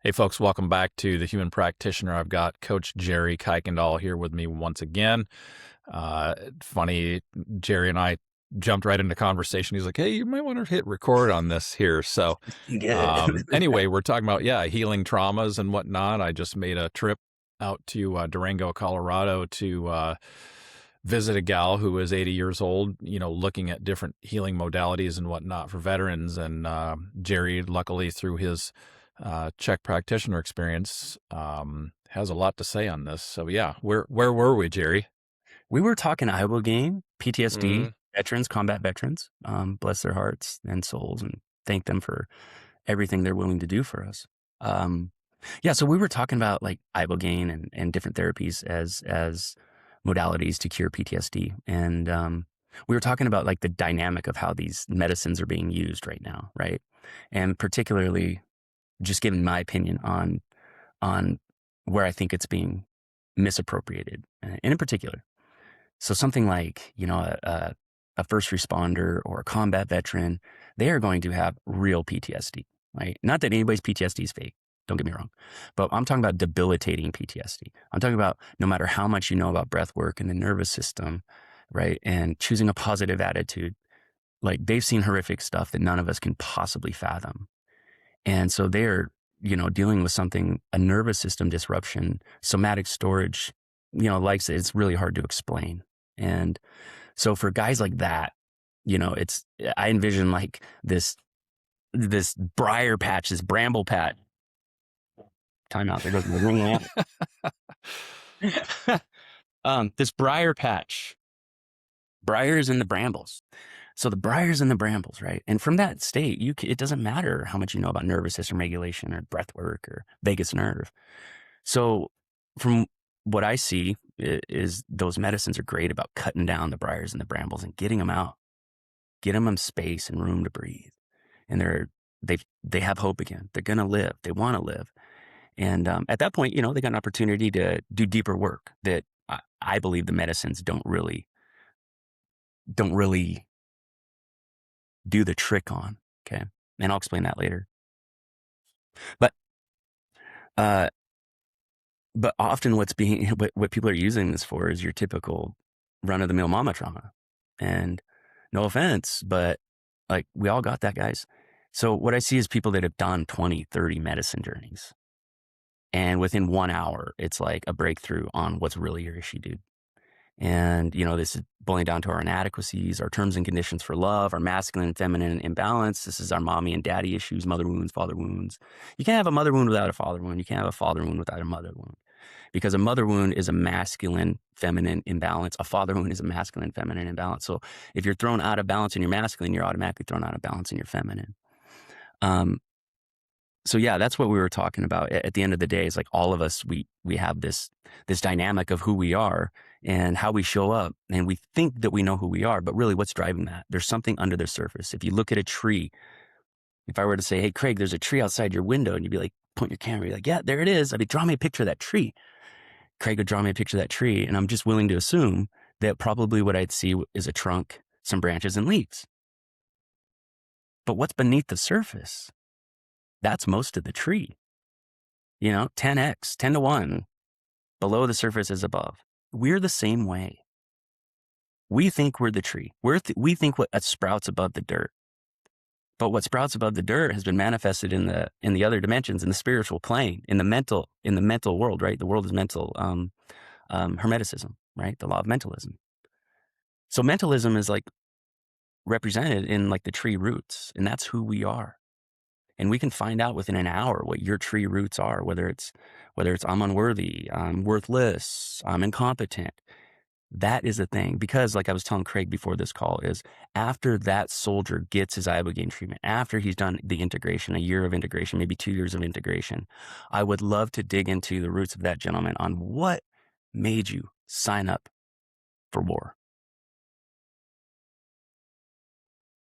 Hey, folks, welcome back to the Human Practitioner. I've got Coach Jerry Kuykendall here with me once again. Funny, Jerry and I jumped right into conversation. He's like, hey, you might want to hit record on this here. So, Good. anyway, we're talking about, healing traumas and whatnot. I just made a trip out to Durango, Colorado to visit a gal who is 80 years old, looking at different healing modalities and whatnot for veterans. And Jerry, luckily, through his Chek practitioner experience, has a lot to say on this. So yeah, where were we, Jerry? We were talking ibogaine, PTSD, Mm, veterans, combat veterans. Bless their hearts and souls, and thank them for everything they're willing to do for us. Yeah, so we were talking about like ibogaine and different therapies as modalities to cure PTSD, and we were talking about like the dynamic of how these medicines are being used right now, right? And particularly, just giving my opinion on where I think it's being misappropriated, and in particular. So something like, a first responder or a combat veteran, they are going to have real PTSD, right? Not that anybody's PTSD is fake. Don't get me wrong. But I'm talking about debilitating PTSD. I'm talking about no matter how much you know about breath work and the nervous system, right? And choosing a positive attitude, like they've seen horrific stuff that none of us can possibly fathom. And so they're, dealing with something, a nervous system disruption, somatic storage, like it's really hard to explain. And so for guys like that, I envision like this briar patch, this bramble patch. Time out. There goes my ring lamp. This briar patch, briars and the brambles. So the briars and the brambles, right? And from that state, it doesn't matter how much you know about nervous system regulation or breath work or vagus nerve. So from what I see is those medicines are great about cutting down the briars and the brambles and getting them out, getting them space and room to breathe. And they have hope again. They're going to live. They want to live. And at that point, they got an opportunity to do deeper work that I believe the medicines don't really do the trick on. Okay. And I'll explain that later. But, uh, but often what people are using this for is your typical run of the mill mama trauma. And no offense, but like we all got that, guys. So what I see is people that have done 20, 30 medicine journeys. And within 1 hour, it's like a breakthrough on what's really your issue, dude. And, this is boiling down to our inadequacies, our terms and conditions for love, our masculine and feminine imbalance. This is our mommy and daddy issues, mother wounds, father wounds. You can't have a mother wound without a father wound. You can't have a father wound without a mother wound. Because a mother wound is a masculine, feminine imbalance. A father wound is a masculine, feminine imbalance. So if you're thrown out of balance in your masculine, you're automatically thrown out of balance in your feminine. So yeah, that's what we were talking about. At the end of the day, it's like all of us, we have this dynamic of who we are and how we show up. And we think that we know who we are, but really what's driving that? There's something under the surface. If you look at a tree, if I were to say, hey, Craig, there's a tree outside your window, and you'd be like, point your camera, you're like, yeah, there it is. I'd be, draw me a picture of that tree. Craig would draw me a picture of that tree. And I'm just willing to assume that probably what I'd see is a trunk, some branches and leaves. But what's beneath the surface? That's most of the tree. 10x, 10 to 1. Below the surface is above. We're the same way. We think we're the tree. We think what sprouts above the dirt. But what sprouts above the dirt has been manifested in the other dimensions, in the spiritual plane, in the mental world, right? The world is mental, hermeticism, right? The law of mentalism. So mentalism is like represented in like the tree roots, and that's who we are. And we can find out within an hour what your tree roots are, whether it's I'm unworthy, I'm worthless, I'm incompetent. That is the thing. Because like I was telling Craig before this call, is after that soldier gets his ibogaine treatment, after he's done the integration, a year of integration, maybe 2 years of integration, I would love to dig into the roots of that gentleman on what made you sign up for war.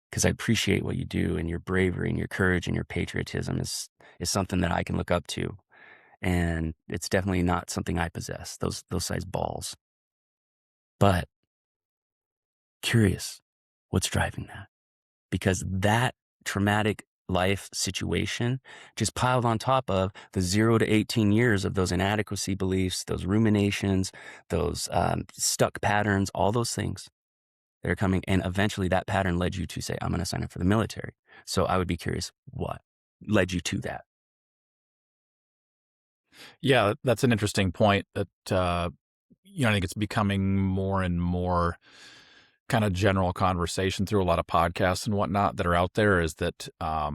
Because I appreciate what you do, and your bravery and your courage and your patriotism is something that I can look up to. And it's definitely not something I possess, those size balls. But curious, what's driving that? Because that traumatic life situation just piled on top of the 0 to 18 years of those inadequacy beliefs, those ruminations, those stuck patterns, all those things that are coming. And eventually that pattern led you to say, I'm going to sign up for the military. So I would be curious what led you to that? Yeah, that's an interesting point that, I think it's becoming more and more kind of general conversation through a lot of podcasts and whatnot that are out there is that, I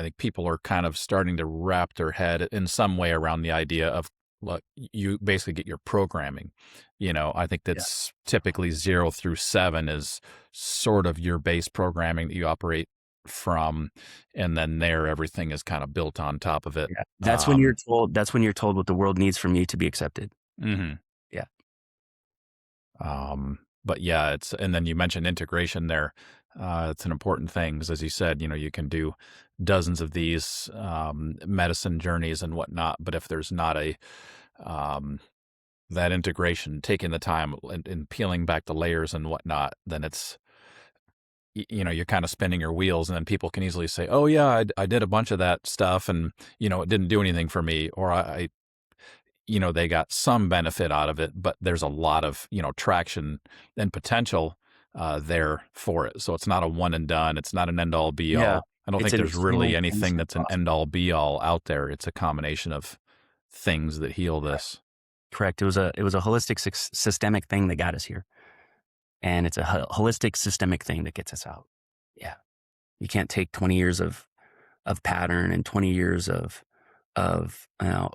think people are kind of starting to wrap their head in some way around the idea of, look, you basically get your programming. I think Yeah. that's typically 0 through 7 is sort of your base programming that you operate from. And then there, everything is kind of built on top of it. Yeah. That's when you're told what the world needs from you to be accepted. Mhm. Yeah. But yeah, and then you mentioned integration there. It's an important thing because, as you said, you can do dozens of these medicine journeys and whatnot, but if there's not um, that integration, taking the time and peeling back the layers and whatnot, then you're kind of spinning your wheels, and then people can easily say, "Oh yeah, I did a bunch of that stuff, and it didn't do anything for me," or they got some benefit out of it, but there's a lot of, traction and potential there for it. So it's not a one and done. It's not an end all be Yeah. all. I don't It's think an there's really extremely anything painful that's an process. end all be all out there. It's a combination of things that heal this. Correct. It was a holistic systemic thing that got us here. And it's a holistic systemic thing that gets us out. Yeah. You can't take 20 years of pattern and 20 years of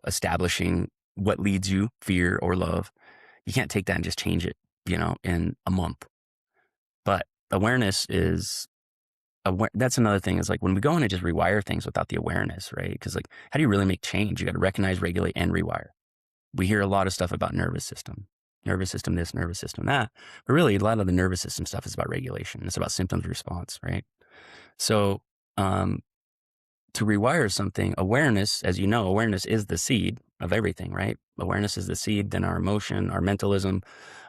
establishing what leads you, fear or love. You can't take that and just change it, in a month. But awareness is that's another thing, is like when we go in and just rewire things without the awareness, right? Because like, how do you really make change? You got to recognize, regulate, and rewire. We hear a lot of stuff about nervous system this, nervous system that, but really a lot of the nervous system stuff is about regulation. It's about symptoms response, right? So, to rewire something, awareness, as you know, awareness is the seed of everything, right? Awareness is the seed, then our emotion, our mentalism,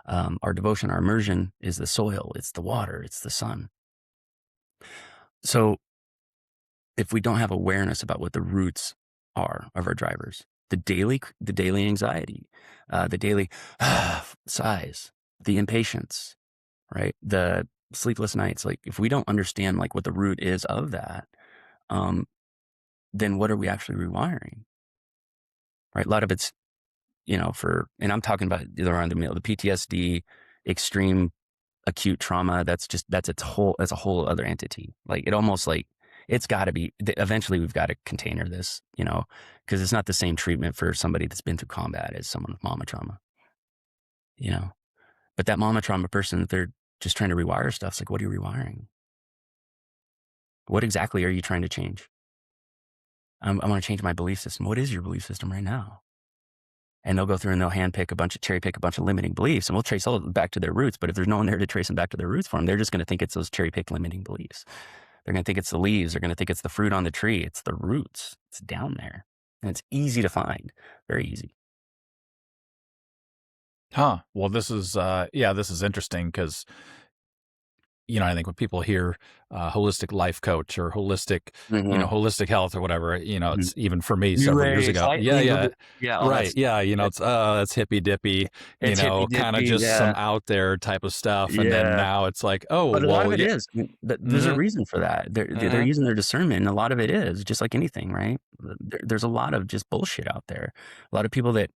our devotion, our immersion is the soil, it's the water, it's the sun. So if we don't have awareness about what the roots are of our drivers, the daily anxiety, the daily sighs, the impatience, right? The sleepless nights, like if we don't understand like what the root is of that, then what are we actually rewiring? Right? A lot of it's, and I'm talking about around the PTSD, extreme acute trauma. That's a whole other entity. Like it almost like it's got to be, eventually we've got to container this, because it's not the same treatment for somebody that's been through combat as someone with mama trauma, but that mama trauma person, they're just trying to rewire stuff. It's like, what are you rewiring? What exactly are you trying to change? I want to change my belief system. What is your belief system right now? And they'll go through and they'll cherry pick a bunch of limiting beliefs, and we'll trace all of them back to their roots. But if there's no one there to trace them back to their roots for them, they're just going to think it's those cherry picked limiting beliefs. They're going to think it's the leaves. They're going to think it's the fruit on the tree. It's the roots. It's down there. And it's easy to find. Very easy. Huh. Well, this is interesting because, I think when people hear holistic life coach or Mm-hmm. holistic health or whatever, Mm-hmm. it's even for me New several years age, ago. Yeah, yeah. yeah, all that Right. stuff. Yeah. It- It's hippy dippy, It's hippy kind of dippy. just some Yeah. out there type of stuff. And then Yeah. now it's like, oh, But a lot well, of it yeah. is. There's a Hmm. reason for that. They're Hmm. using their discernment, and a lot of it is just like anything, right? There's a lot of just bullshit out there. A lot of people that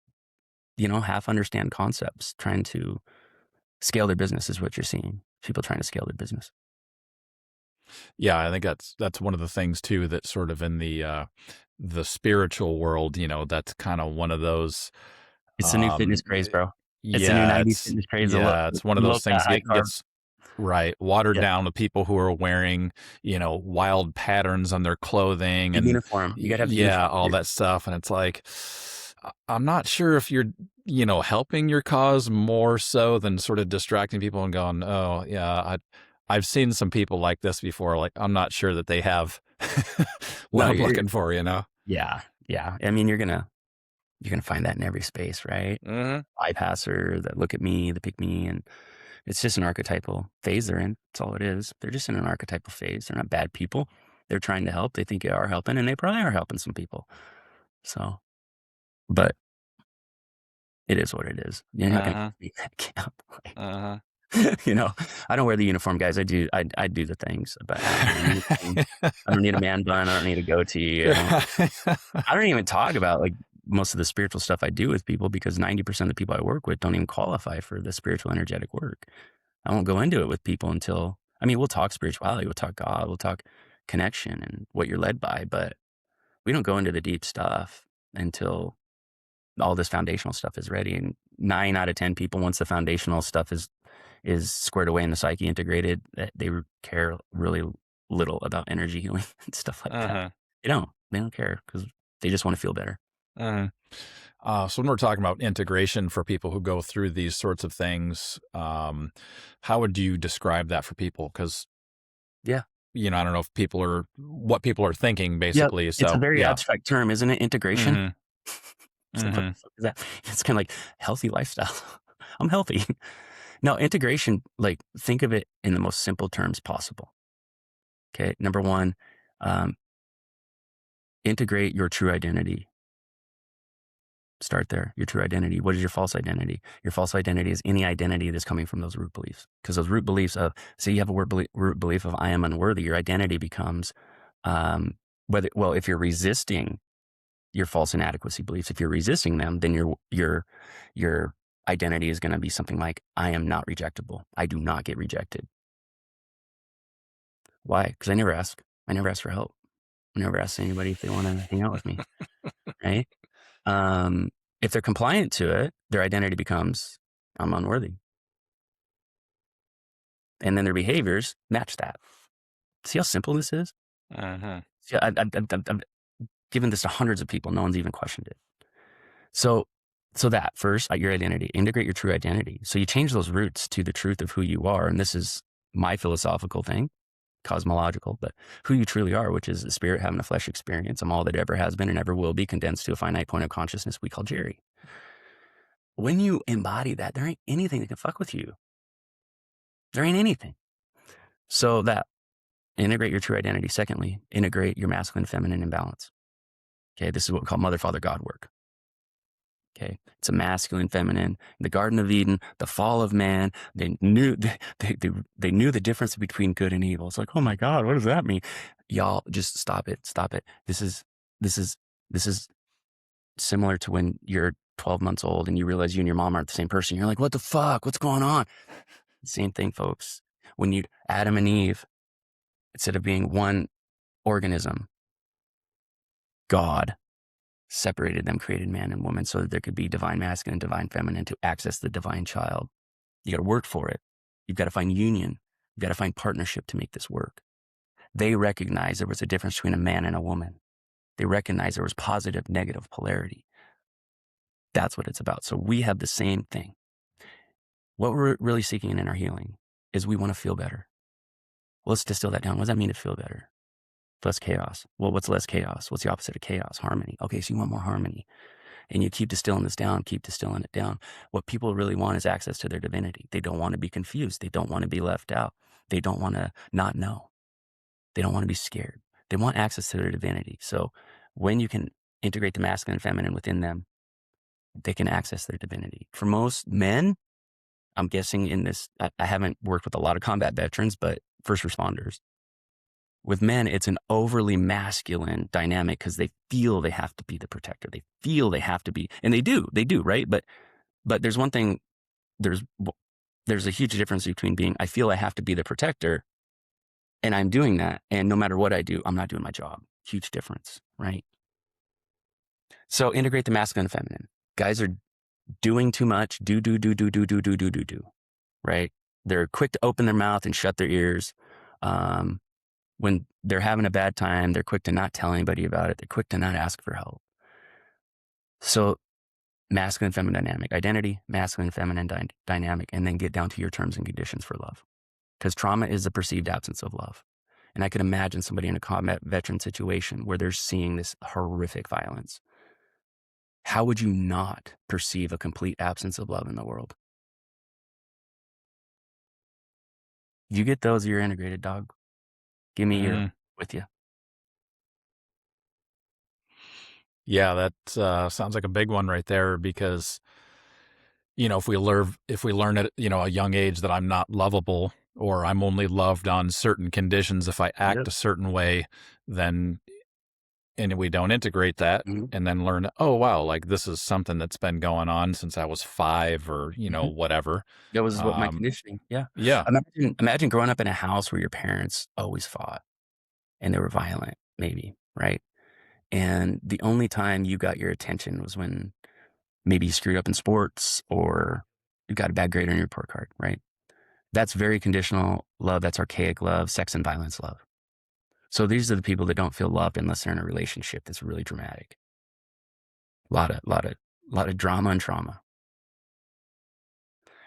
half understand concepts, trying to scale their business is what you're seeing. People trying to scale their business. Yeah. I think that's one of the things too, that sort of in the spiritual world, that's kind of one of those, It's the new fitness um, craze, bro. It's the new yeah, 90s fitness craze. it's one of Low those things fat, high carb. gets right watered Yeah. down to people who are wearing, wild patterns on their clothing The and uniform. You got to have the yeah, uniform. all that stuff. And it's like, I'm not sure if you're, helping your cause more so than sort of distracting people and going, oh yeah, I've seen some people like this before. Like, I'm not sure that they have what No, I'm looking for. yeah. Yeah. I mean, you're gonna find that in every space, right? Hmm. Bypasser, that look at me, the pick me, and it's just an archetypal phase they're in. That's all it is. They're just in an archetypal phase. They're not bad people. they're trying to help. They think they are helping, and they probably are helping some people. So, but it is what it is. You're not going to Uh-huh. be that camp. Uh-huh. You know, I don't wear the uniform, guys. I do the things, but I don't need a uniform. I don't need a man bun. I don't need a goatee. I don't even talk about like most of the spiritual stuff I do with people, because 90% of the people I work with don't even qualify for the spiritual energetic work. I won't go into it with people until, I mean, we'll talk spirituality, we'll talk God, we'll talk connection and what you're led by, but we don't go into the deep stuff until all this foundational stuff is ready. And 9 out of 10 people, once the foundational stuff is squared away in the psyche integrated, that they care really little about energy healing and stuff like that. Uh-huh. They don't care, because they just want to feel better. Uh-huh. So when we're talking about integration for people who go through these sorts of things, how would you describe that for people? Because, Yeah. I don't know if what people are thinking, Yep. basically. It's a So, very yeah. abstract term, isn't it? Integration. Mm-hmm. It's like, what Mm-hmm. the fuck is that? It's kind of like healthy lifestyle. I'm healthy. No, integration, like, think of it in the most simple terms possible. Okay. Number one, um, integrate your true identity. Start there. Your true identity. What is your false identity? Your false identity is any identity that's coming from those root beliefs. Because those root beliefs of, say you have a root belief of I am unworthy, your identity becomes, if you're resisting your false inadequacy beliefs, if you're resisting them, then your identity is going to be something like, I am not rejectable. I do not get rejected. Why? Because I never ask. I never ask for help. I never ask anybody if they want to hang out with me. Right? If they're compliant to it, their identity becomes, I'm unworthy. And then their behaviors match that. See how simple this is? Uh-huh. See, I've given this to hundreds of people. No one's even questioned it. So that first, your identity, integrate your true identity. So you change those roots to the truth of who you are. And this is my philosophical thing, cosmological, but who you truly are, which is a spirit having a flesh experience. I'm all that ever has been and ever will be, condensed to a finite point of consciousness we call Jerry. When you embody that, there ain't anything that can fuck with you. There ain't anything. So that, integrate your true identity. Secondly, integrate your masculine, feminine imbalance. Okay, this is what we call mother, father, God work. Okay, it's a masculine, feminine. In the Garden of Eden, the fall of man, they knew they knew the difference between good and evil. It's like, oh my God, what does that mean? Y'all, just stop it, stop it. This is similar to when you're 12 months old and you realize you and your mom aren't the same person. You're like, what the fuck? What's going on? Same thing, folks. When Adam and Eve, instead of being one organism, God separated them, created man and woman so that there could be divine masculine and divine feminine to access the divine child. You got to work for it. You've got to find union. You've got to find partnership to make this work. They recognized there was a difference between a man and a woman. They recognized there was positive, negative polarity. That's what it's about. So we have the same thing. What we're really seeking in our healing is we want to feel better. Well, let's distill that down. What does that mean to feel better? Less chaos. Well, what's less chaos? What's the opposite of chaos? Harmony. Okay, so you want more harmony. And you keep distilling this down, keep distilling it down. What people really want is access to their divinity. They don't want to be confused. They don't want to be left out. They don't want to not know. They don't want to be scared. They want access to their divinity. So when you can integrate the masculine and feminine within them, they can access their divinity. For most men, I'm guessing in this, I haven't worked with a lot of combat veterans, but first responders. With men, it's an overly masculine dynamic because they feel they have to be the protector. They feel they have to be, and they do, right? But there's one thing, there's a huge difference between being, I feel I have to be the protector, and I'm doing that, and no matter what I do, I'm not doing my job. Huge difference, right? So integrate the masculine and feminine. Guys are doing too much, do, right? They're quick to open their mouth and shut their ears. When they're having a bad time, they're quick to not tell anybody about it. They're quick to not ask for help. So masculine, feminine dynamic, identity, masculine, feminine dynamic, and then get down to your terms and conditions for love. Because trauma is the perceived absence of love. And I could imagine somebody in a combat veteran situation where they're seeing this horrific violence. How would you not perceive a complete absence of love in the world? You get those, you're integrated, dog. Give me your with you. Yeah, that sounds like a big one right there because, if we learn at, a young age that I'm not lovable or I'm only loved on certain conditions if I act Yep. a certain way, then and we don't integrate that Hmm. and then learn, oh wow, like this is something that's been going on since I was 5 or, Hmm. whatever. That was what my Um, conditioning. Yeah. yeah. Imagine growing up in a house where your parents always fought and they were violent, maybe, right? And the only time you got your attention was when maybe you screwed up in sports or you got a bad grade on your report card, right? That's very conditional love. That's archaic love, sex and violence love. So these are the people that don't feel loved unless they're in a relationship that's really dramatic. A lot of drama and trauma.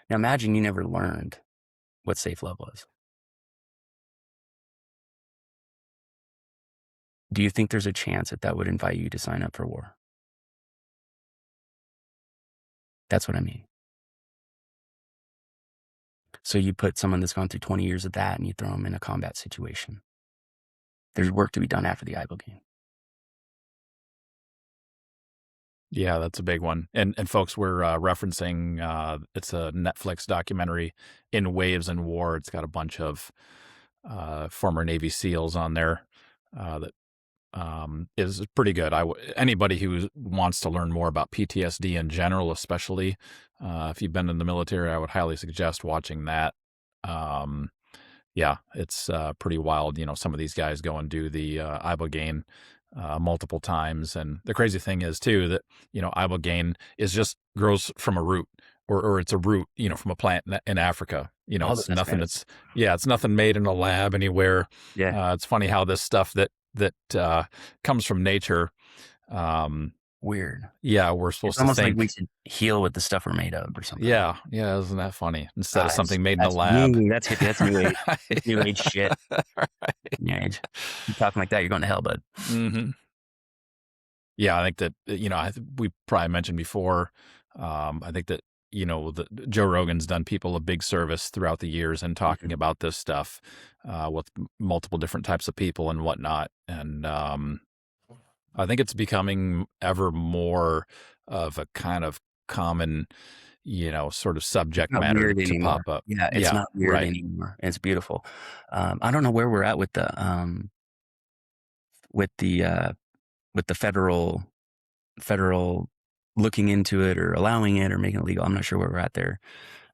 Now imagine you never learned what safe love was. Do you think there's a chance that that would invite you to sign up for war? That's what I mean. So you put someone that's gone through 20 years of that and you throw them in a combat situation. There's work to be done after the ibogaine. Yeah, that's a big one. And folks, we're referencing it's a Netflix documentary, In Waves and War. It's got a bunch of former Navy SEALs on there that is pretty good. Anybody who wants to learn more about PTSD in general, especially if you've been in the military, I would highly suggest watching that. Um, yeah, it's pretty wild. Some of these guys go and do the ibogaine multiple times, and the crazy thing is too that ibogaine is just grows from a root, or it's a root, from a plant in Africa. All the It's best nothing. medicine. It's nothing made in a lab anywhere. Yeah. It's funny how this stuff that comes from nature. Um, Weird. yeah, we're It's supposed to almost like we think. should heal with the stuff we're made of or something. Yeah, yeah, isn't that funny? Instead of That's something made in a that's lab. new. That's That's new age. That's new age shit. Right. New age. You talking like that, you're going to hell, bud. Hmm. Yeah, I think that we probably mentioned before. I think that Joe Rogan's done people a big service throughout the years in talking Mhm. about this stuff with multiple different types of people and whatnot. And I think it's becoming ever more of a kind of common, sort of It's subject not matter weird to anymore. pop up. Yeah, it's Yeah, not weird right. anymore. It's beautiful. I don't know where we're at with the uh, with the federal looking into it or allowing it or making it legal. I'm not sure where we're at there.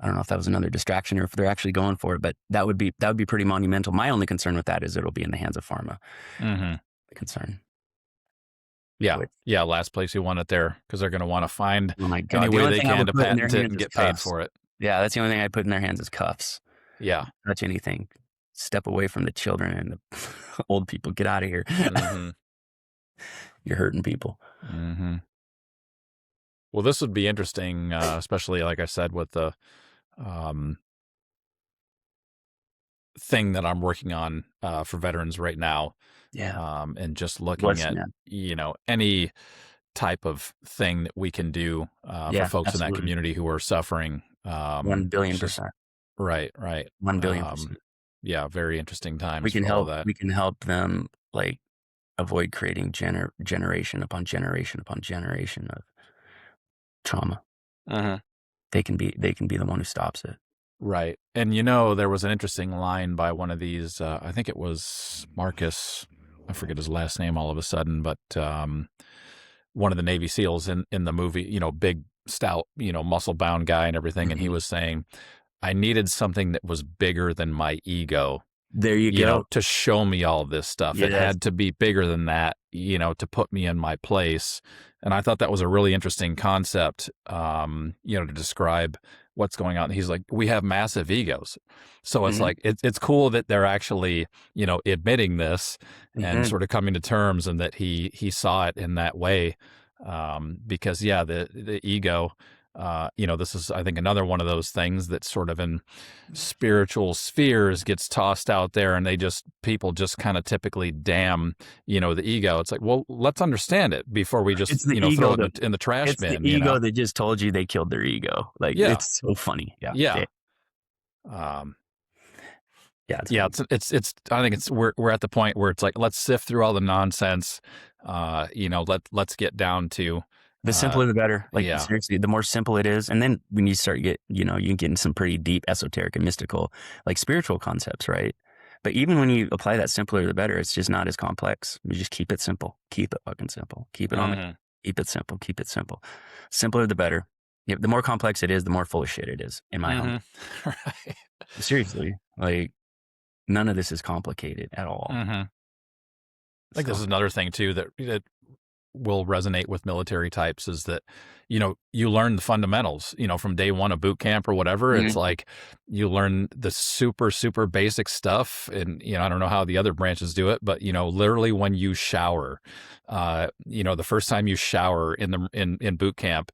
I don't know if that was another distraction or if they're actually going for it, but that would be pretty monumental. My only concern with that is it'll be in the hands of pharma. Hmm. The concern. Yeah, Which, yeah. Last place you want it there because they're going to want to find oh my any god, the way only they thing I can would to put in their patent it hands and is get paid cuffs. for it. Yeah, that's the only thing I put in their hands is cuffs. Yeah. Touch anything. Step away from the children and the old people. Get out of here. Hmm. You're hurting people. Hmm. Well, this would be interesting, especially like I said with the um, thing that I'm working on for veterans right now, Yeah. and just looking What's at next? any type of thing that we can do for Yeah, folks in that absolutely. community who are suffering. 1 billion It's just percent. right, right. 1 billion Um, percent. yeah, very interesting We times can for all of help. that. We can help them like avoid creating generation upon generation upon generation of trauma. Uh-huh. They can be the one who stops it. Right. And there was an interesting line by one of these, I think it was Marcus, I forget his last name all of a sudden, but one of the Navy SEALs in the movie, big, stout, muscle bound guy and everything. And he Mhm. was saying, I needed something that was bigger than my ego, There you go. to show me all this stuff. It Yes. had to be bigger than that, to put me in my place. And I thought that was a really interesting concept, to describe what's going on. He's like, we have massive egos. So it's Mhm. like, it's cool that they're actually, admitting this and Mhm. sort of coming to terms and that he saw it in that way. Because yeah, the ego, this is, I think, another one of those things that sort of in spiritual spheres gets tossed out there and people just kind of typically damn, the ego. It's like, well, let's understand it before we just, It's the throw ego it that in the trash it's the bin, ego that just told you they killed their ego. Like, Yeah. it's so funny. Yeah. Yeah. Yeah. Um, Yeah, it's Yeah, really it's I think it's we're at the point where it's like, let's sift through all the nonsense. Let's get down to the uh simpler the better. Like yeah. seriously, the more simple it is, and then when you start you get in some pretty deep esoteric and mystical, like spiritual concepts, right? But even when you apply that simpler the better, it's just not as complex. You just keep it simple. Keep it fucking simple. Keep it on the Mhm. keep it simple. Keep it simple. Simpler the better. Yeah, the more complex it is, the more full of shit it is, in my humble. Mhm. Right. Seriously, like none of this is complicated at all. Mhm. I think this is So another thing too that will resonate with military types is that, you learn the fundamentals, from day one of boot camp or whatever. It's mhm. like you learn the super, super basic stuff. And, I don't know how the other branches do it, but, literally when you shower, the first time you shower in boot camp,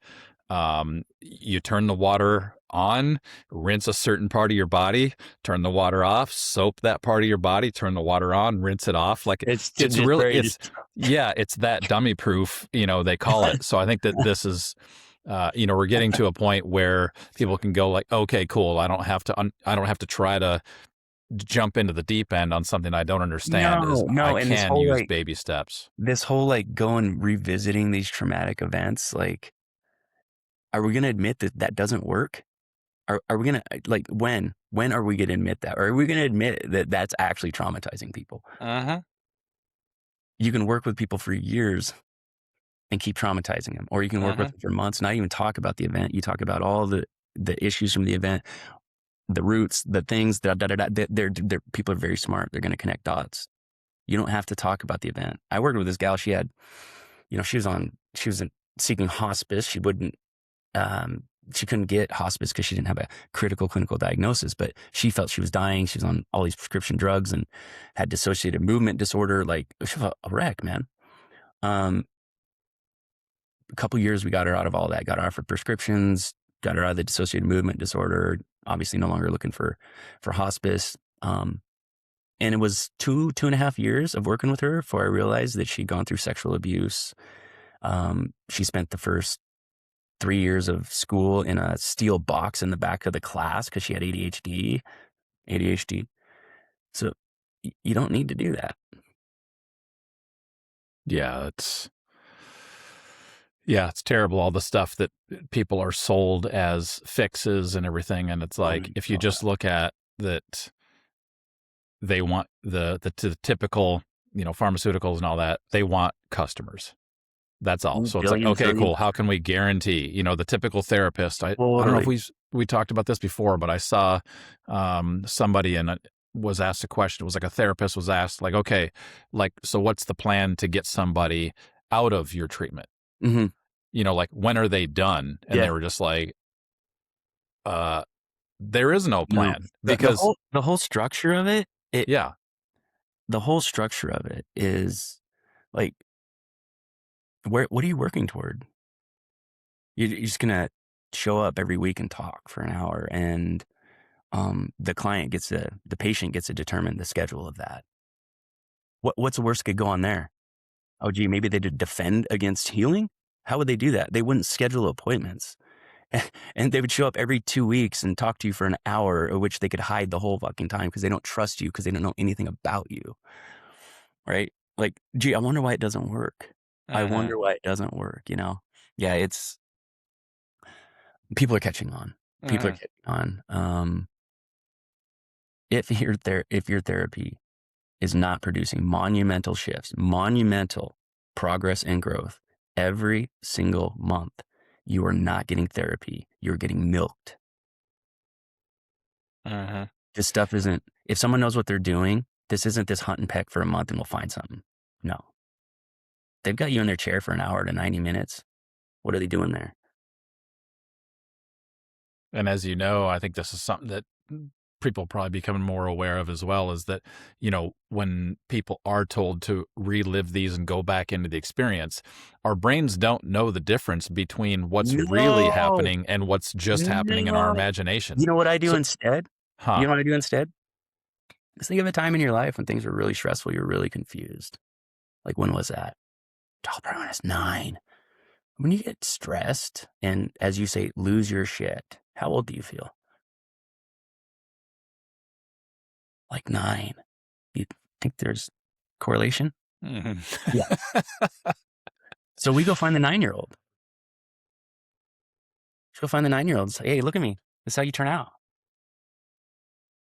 you turn the water on, rinse a certain part of your body, turn the water off, soap that part of your body, turn the water on, rinse it off. Like It's it's just really, very it's, just yeah, it's that dummy proof, they call it. So I think that this is, we're getting to a point where people can go like, okay, cool. I don't have to try to jump into the deep end on something I don't understand. Is no, I no, and can use baby steps. this whole like going revisiting these traumatic events, like, are we gonna admit that that doesn't work? Are we gonna like when are we gonna admit that? Or are we gonna admit that that's actually traumatizing people? Uh-huh. You can work with people for years and keep traumatizing them, or you can work with Uh-huh. them for months, not even talk about the event. You talk about all the issues from the event, the roots, the things that they're people are very smart. They're gonna connect dots. You don't have to talk about the event. I worked with this gal. She had, she was seeking hospice. Um, she couldn't get hospice because she didn't have a critical clinical diagnosis, but she felt she was dying. She was on all these prescription drugs and had dissociative movement disorder. Like she was a wreck, man. Um, a couple years, we got her out of all that, got her off her prescriptions, got her out of the dissociative movement disorder, obviously no longer looking for hospice. And it was 2.5 years of working with her before I realized that she'd gone through sexual abuse. She spent the first 3 years of school in a steel box in the back of the class because she had ADHD. So you don't need to do that. Yeah, it's terrible, all the stuff that people are sold as fixes and everything. And it's Oh like, my if you God. just look at that, they want the typical, pharmaceuticals and all that, they want customers. That's all. So it's like, Billions, okay, billions. cool. How can we guarantee, the typical therapist? I don't know if Totally. we talked about this before, but I saw somebody was asked a question. It was like a therapist was asked, like, okay, like, so what's the plan to get somebody out of your treatment? Hmm. Like, when are they done? And they Yeah. were just like, uh, there is no No. plan The because, whole structure of it, yeah, the whole structure of it is like, what are you working toward? You're just gonna show up every week and talk for an hour, and the patient gets to determine the schedule of that. What's the worst could go on there? Oh, gee, maybe they'd defend against healing. How would they do that? They wouldn't schedule appointments, and they would show up every 2 weeks and talk to you for an hour, of which they could hide the whole fucking time because they don't trust you because they don't know anything about you, right? Like, gee, I wonder why it doesn't work. I uh wonder why it doesn't work. Yeah, it's people are catching on. People are uh catching on. If your therapy is not producing monumental shifts, monumental progress and growth every single month, you are not getting therapy. You're getting milked. uh This stuff isn't, if someone knows what they're doing, this isn't this hunt and peck for a month and we'll find something. No. They've got you in their chair for an hour to 90 minutes. What are they doing there? And as you know, I think this is something that people probably becoming more aware of as well, is that, when people are told to relive these and go back into the experience, our brains don't know the difference between what's really No, happening and what's just happening in our no. imagination. You know what I do So, instead? You huh? know what I do instead? Just think of a time in your life when things were really stressful. You're really confused. Like, when was that? Oh, probably when I was 9. When you get stressed and, as you say, lose your shit, how old do you feel? Like 9. You think there's correlation? Mhm. Yeah. So we go find the 9-year-old. Go find the 9-year-old and say, hey, look at me. This is how you turn out.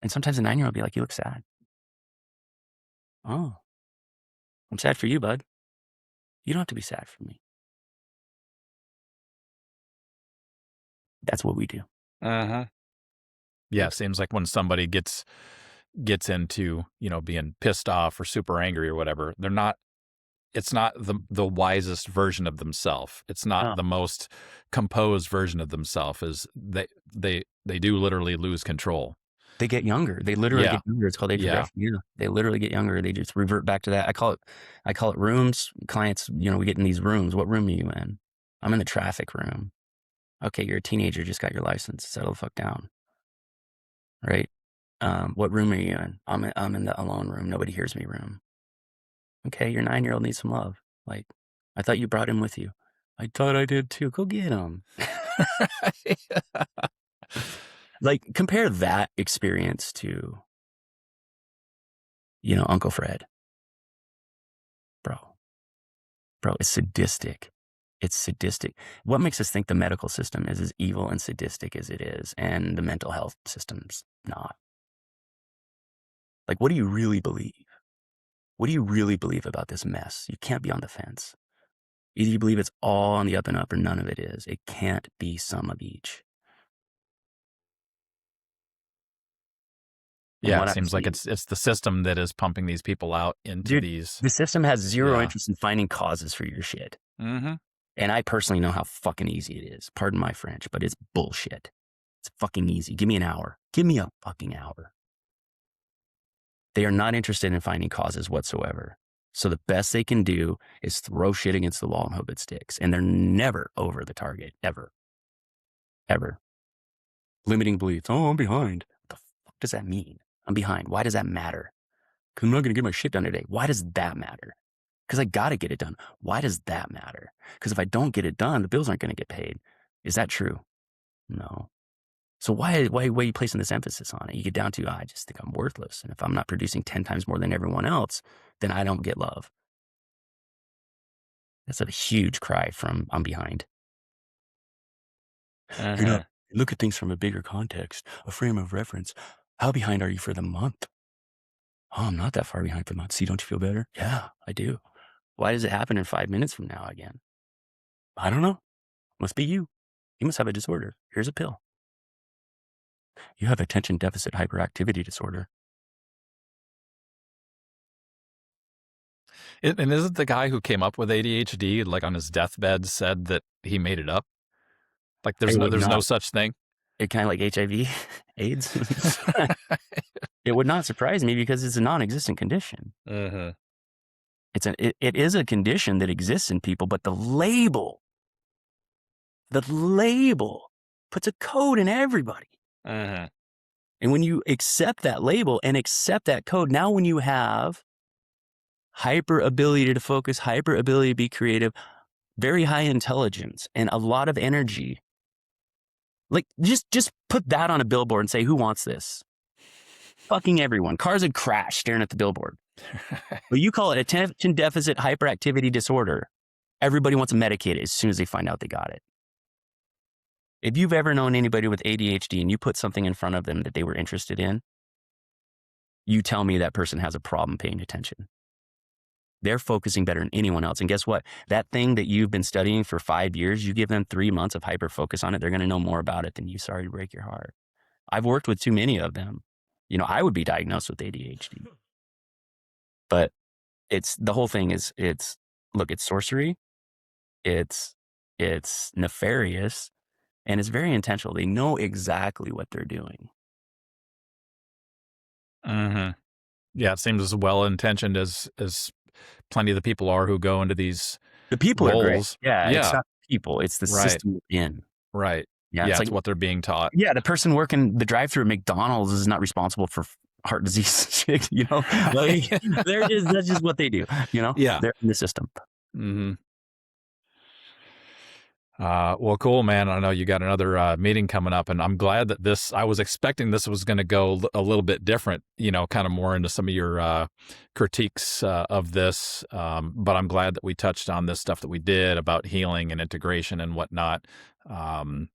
And sometimes the 9-year-old will be like, you look sad. Oh, I'm sad for you, bud. You don't have to be sad for me. That's what we do. Yeah, it seems like when somebody gets into, being pissed off or super angry or whatever, it's not the wisest version of themselves. It's not Oh, the most composed version of themselves. Is they do literally lose control. they get younger. They literally Yeah. get younger. It's called age Yeah. regression. Yeah. They literally get younger. They just revert back to that. I call it rooms. Clients, we get in these rooms. What room are you in? I'm in the traffic room. Okay, you're a teenager, just got your license. Settle the fuck down. Right? What room are you in? I'm in the alone room. Nobody hears me room. Okay, your 9-year-old needs some love. Like, I thought you brought him with you. I thought I did too. Go get him. Like, compare that experience to, Uncle Fred. Bro, it's sadistic. It's sadistic. What makes us think the medical system is as evil and sadistic as it is, and the mental health system's not? Like, what do you really believe? What do you really believe about this mess? You can't be on the fence. Either you believe it's all on the up and up or none of it is. It can't be some of each. And Yeah, what it I've seems like seen, it's the system that is pumping these people out into dude, these. the system has zero Yeah. interest in finding causes for your shit. Mm-hmm. And I personally know how fucking easy it is. Pardon my French, but it's bullshit. It's fucking easy. Give me an hour. Give me a fucking hour. They are not interested in finding causes whatsoever. So the best they can do is throw shit against the wall and hope it sticks. And they're never over the target, ever. Ever. Limiting beliefs. Oh, I'm behind. What the fuck does that mean? I'm behind. Why does that matter? Because I'm not going to get my shit done today. Why does that matter? Because I got to get it done. Why does that matter? Because if I don't get it done, the bills aren't going to get paid. Is that true? No. So why are you placing this emphasis on it? You get down to, I just think I'm worthless. And if I'm not producing 10 times more than everyone else, then I don't get love. That's a huge cry from I'm behind. Look at things from a bigger context, a frame of reference. How behind are you for the month? Oh, I'm not that far behind for the month. See, don't you feel better? Yeah, I do. Why does it happen in 5 minutes from now again? I don't know. Must be you. You must have a disorder. Here's a pill. You have attention deficit hyperactivity disorder. And isn't the guy who came up with ADHD, like on his deathbed, said that he made it up? Like It would there's no not. Such thing. It kind of like HIV, AIDS. It would not surprise me because it's a non-existent condition. Mm-hmm. It is a condition that exists in people, but the label puts a code in everybody. Mm-hmm. And when you accept that label and accept that code, now when you have hyper ability to focus, hyper ability to be creative, very high intelligence, and a lot of energy, like just put that on a billboard and say, who wants this? Fucking everyone. Cars would crash staring at the billboard. But you call it attention deficit hyperactivity disorder. Everybody wants to medicate it as soon as they find out they got it. If you've ever known anybody with ADHD and you put something in front of them that they were interested in, you tell me that person has a problem paying attention. They're focusing better than anyone else. And guess what? That thing that you've been studying for 5 years, you give them 3 months of hyper focus on it, they're going to know more about it than you. Sorry to break your heart. I've worked with too many of them. I would be diagnosed with ADHD. But the whole thing is, it's sorcery. It's nefarious, and it's very intentional. They know exactly what they're doing. Mm-hmm. Yeah, it seems as well intentioned as plenty of the people are who go into these The people are great. roles. Yeah, it's Yeah. not people. It's the Right. system you're in. Right. Yeah, Yeah, it's it's like, what they're being taught. yeah, the person working the drive-through at McDonald's is not responsible for heart disease. Like, that's just what they do. Yeah. They're in the system. Mm-hmm. Well, cool, man. I know you got another meeting coming up, and I'm glad that I was expecting this was going to go a little bit different, kind of more into some of your critiques of this. But I'm glad that we touched on this stuff that we did about healing and integration and whatnot. Um,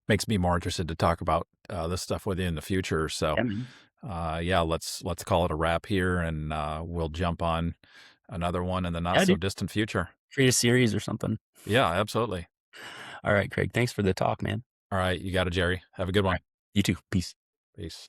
Makes me more interested to talk about this stuff with you in the future. So, Yeah, man. yeah, let's call it a wrap here, and we'll jump on another one in the not Yeah, so dude. distant future. Create a series or something. Yeah, absolutely. All right, Craig. Thanks for the talk, man. All right, you got it, Jerry. Have a good All one. right. You too. Peace. Peace.